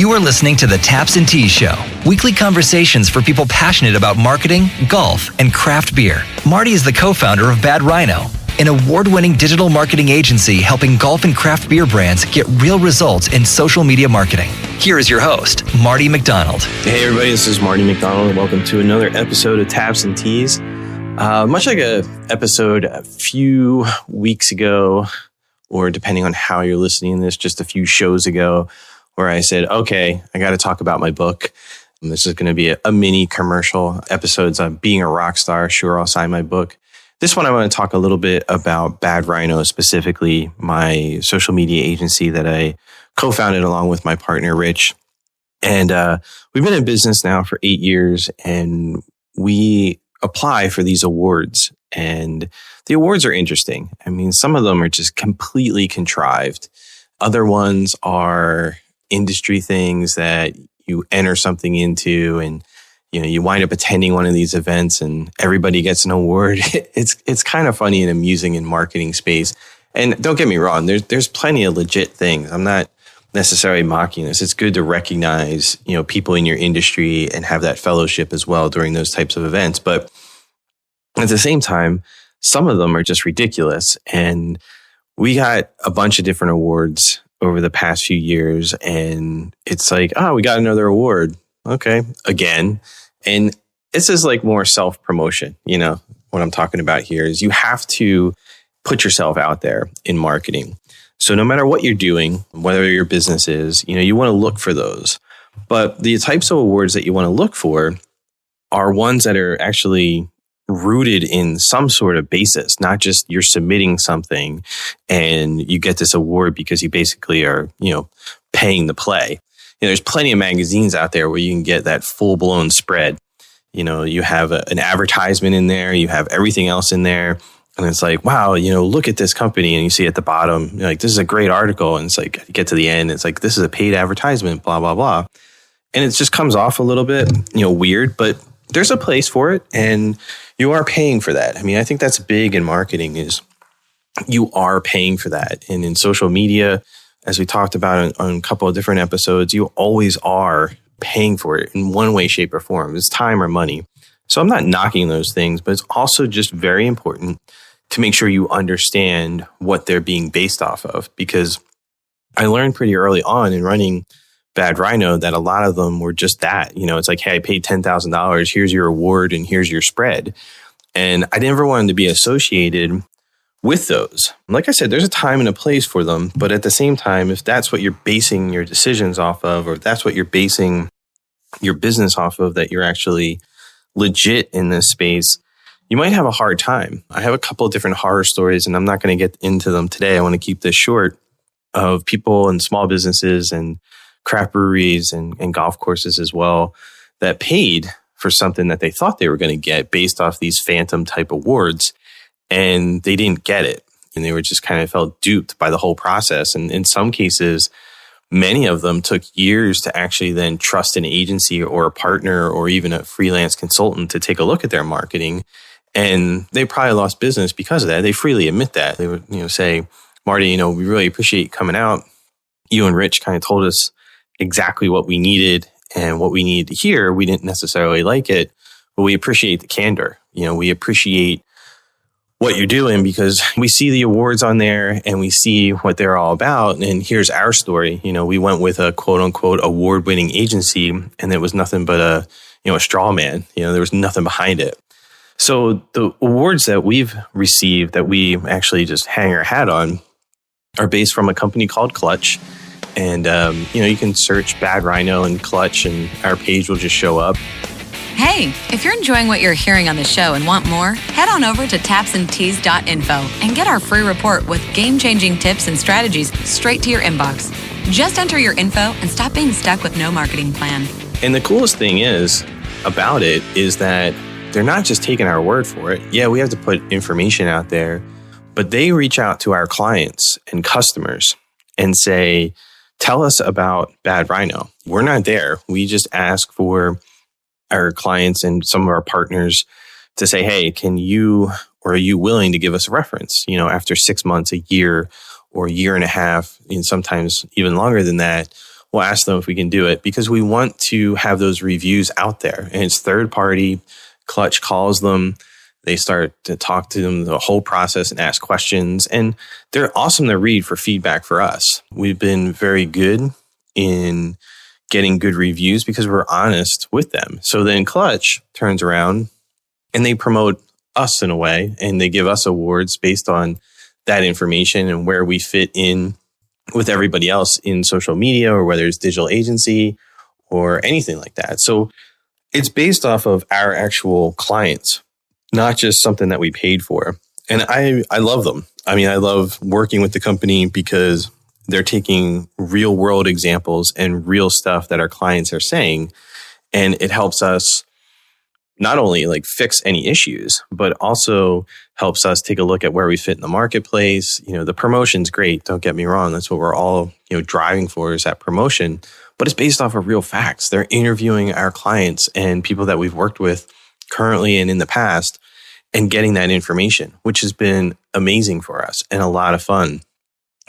You are listening to the Taps and Teas Show, weekly conversations for people passionate about marketing, golf, and craft beer. Marty is the co-founder of Bad Rhino, an award-winning digital marketing agency helping golf and craft beer brands get real results in social media marketing. Here is your host, Marty McDonald. Hey everybody, this is Marty McDonald. Welcome to another episode of Taps and Teas. Much like an episode a few weeks ago, or depending on how you're listening to this, just a few shows ago, where I said, okay, I got to talk about my book. And this is going to be a mini commercial episodes on being a rock star. Sure, I'll sign my book. This one, I want to talk a little bit about Bad Rhino, specifically my social media agency that I co-founded along with my partner, Rich. And we've been in business now for 8 years, and we apply for these awards. And the awards are interesting. I mean, some of them are just completely contrived. Other ones are industry things that you enter something into, and you wind up attending one of these events and everybody gets an award. It's kind of funny and amusing in marketing space. And don't get me wrong, there's plenty of legit things. I'm not necessarily mocking this. It's good to recognize, people in your industry and have that fellowship as well during those types of events. But at the same time, some of them are just ridiculous. And we got a bunch of different awards over the past few years, and it's like, oh, we got another award. Okay, again. And this is like more self-promotion. What I'm talking about here is you have to put yourself out there in marketing. So no matter what you're doing, whether your business is, you want to look for those. But the types of awards that you want to look for are ones that are actually rooted in some sort of basis, not just you're submitting something and you get this award because you basically are, paying to play. There's plenty of magazines out there where you can get that full-blown spread. You have an advertisement in there, you have everything else in there, and it's like, wow, look at this company, and you see at the bottom, you're like, this is a great article, and it's like, you get to the end, it's like, this is a paid advertisement, blah, blah, blah. And it just comes off a little bit, weird, but there's a place for it, and you are paying for that. I mean, I think that's big in marketing is you are paying for that. And in social media, as we talked about on a couple of different episodes, you always are paying for it in one way, shape, or form. It's time or money. So I'm not knocking those things, but it's also just very important to make sure you understand what they're being based off of. Because I learned pretty early on in running Bad Rhino that a lot of them were just that. It's like, hey, I paid $10,000. Here's your award and here's your spread. And I never wanted to be associated with those. Like I said, there's a time and a place for them. But at the same time, if that's what you're basing your decisions off of, or if that's what you're basing your business off of, that you're actually legit in this space, you might have a hard time. I have a couple of different horror stories, and I'm not going to get into them today. I want to keep this short, of people and small businesses and craft breweries and golf courses as well that paid for something that they thought they were going to get based off these phantom type awards, and they didn't get it. And they were just kind of felt duped by the whole process. And in some cases, many of them took years to actually then trust an agency or a partner or even a freelance consultant to take a look at their marketing. And they probably lost business because of that. They freely admit that. They would, say, Marty, we really appreciate you coming out. You and Rich kind of told us exactly what we needed and what we needed to hear. We didn't necessarily like it, but we appreciate the candor. We appreciate what you're doing because we see the awards on there and we see what they're all about. And here's our story. We went with a quote unquote award-winning agency, and it was nothing but a straw man. There was nothing behind it. So the awards that we've received that we actually just hang our hat on are based from a company called Clutch. And, you can search Bad Rhino and Clutch and our page will just show up. Hey, if you're enjoying what you're hearing on the show and want more, head on over to tapsandteas.info and get our free report with game-changing tips and strategies straight to your inbox. Just enter your info and stop being stuck with no marketing plan. And the coolest thing about it is that they're not just taking our word for it. Yeah, we have to put information out there, but they reach out to our clients and customers and say, tell us about Bad Rhino. We're not there. We just ask for our clients and some of our partners to say, hey, can you or are you willing to give us a reference? After 6 months, a year, or a year and a half, and sometimes even longer than that, we'll ask them if we can do it because we want to have those reviews out there. And it's third party. Clutch calls them. They start to talk to them the whole process and ask questions. And they're awesome to read for feedback for us. We've been very good in getting good reviews because we're honest with them. So then Clutch turns around and they promote us in a way, and they give us awards based on that information and where we fit in with everybody else in social media, or whether it's digital agency or anything like that. So it's based off of our actual clients, not just something that we paid for. And I love them. I mean, I love working with the company because they're taking real world examples and real stuff that our clients are saying. And it helps us not only like fix any issues, but also helps us take a look at where we fit in the marketplace. You know, the promotion's great. Don't get me wrong. That's what we're all, driving for, is that promotion, but it's based off of real facts. They're interviewing our clients and people that we've worked with currently and in the past and getting that information, which has been amazing for us and a lot of fun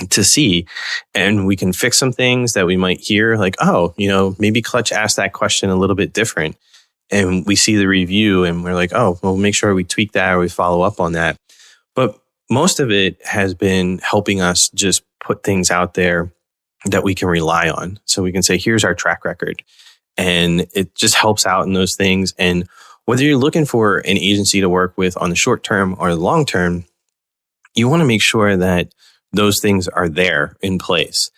to see. And we can fix some things that we might hear like, oh, maybe Clutch asked that question a little bit different. And we see the review and we're like, oh, well, make sure we tweak that or we follow up on that. But most of it has been helping us just put things out there that we can rely on. So we can say, here's our track record. And it just helps out in those things. And whether you're looking for an agency to work with on the short term or the long term, you want to make sure that those things are there in place.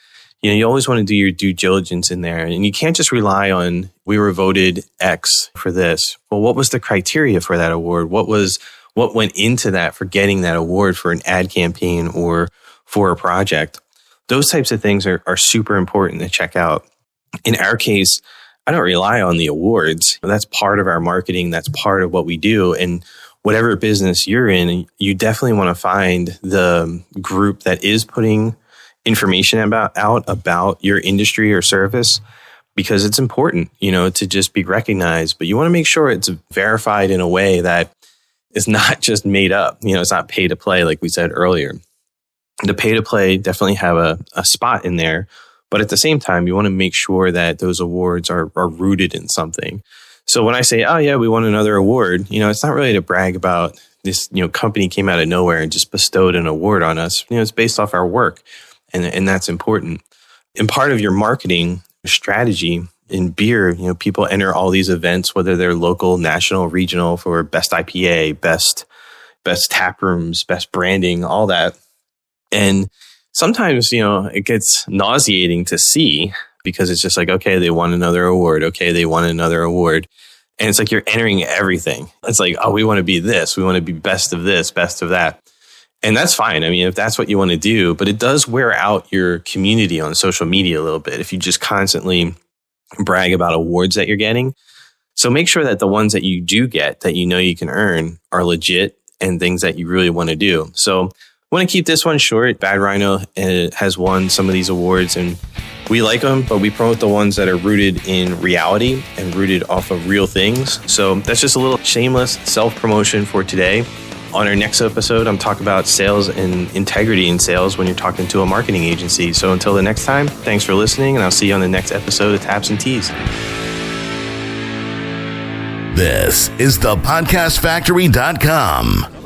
You always want to do your due diligence in there, and you can't just rely on, we were voted X for this. Well, what was the criteria for that award? What went into that for getting that award for an ad campaign or for a project? Those types of things are super important to check out. In our case, I don't rely on the awards. That's part of our marketing. That's part of what we do. And whatever business you're in, you definitely want to find the group that is putting information about your industry or service, because it's important, to just be recognized. But you want to make sure it's verified in a way that is not just made up. It's not pay to play, like we said earlier. The pay to play definitely have a spot in there. But at the same time, you want to make sure that those awards are rooted in something. So when I say, oh yeah, we won another award, it's not really to brag about this, company came out of nowhere and just bestowed an award on us. It's based off our work. And that's important. And part of your marketing strategy in beer, people enter all these events, whether they're local, national, regional, for best IPA, best tap rooms, best branding, all that. And sometimes, it gets nauseating to see because it's just like, okay, they won another award. Okay, they won another award. And it's like you're entering everything. It's like, oh, we want to be this. We want to be best of this, best of that. And that's fine. I mean, if that's what you want to do, but it does wear out your community on social media a little bit if you just constantly brag about awards that you're getting. So make sure that the ones that you do get that you can earn are legit and things that you really want to do. So I want to keep this one short. Bad Rhino has won some of these awards and we like them, but we promote the ones that are rooted in reality and rooted off of real things. So that's just a little shameless self-promotion for today. On our next episode, I'm talking about sales and integrity in sales when you're talking to a marketing agency. So until the next time, thanks for listening, and I'll see you on the next episode of Taps and Tees. This is thepodcastfactory.com.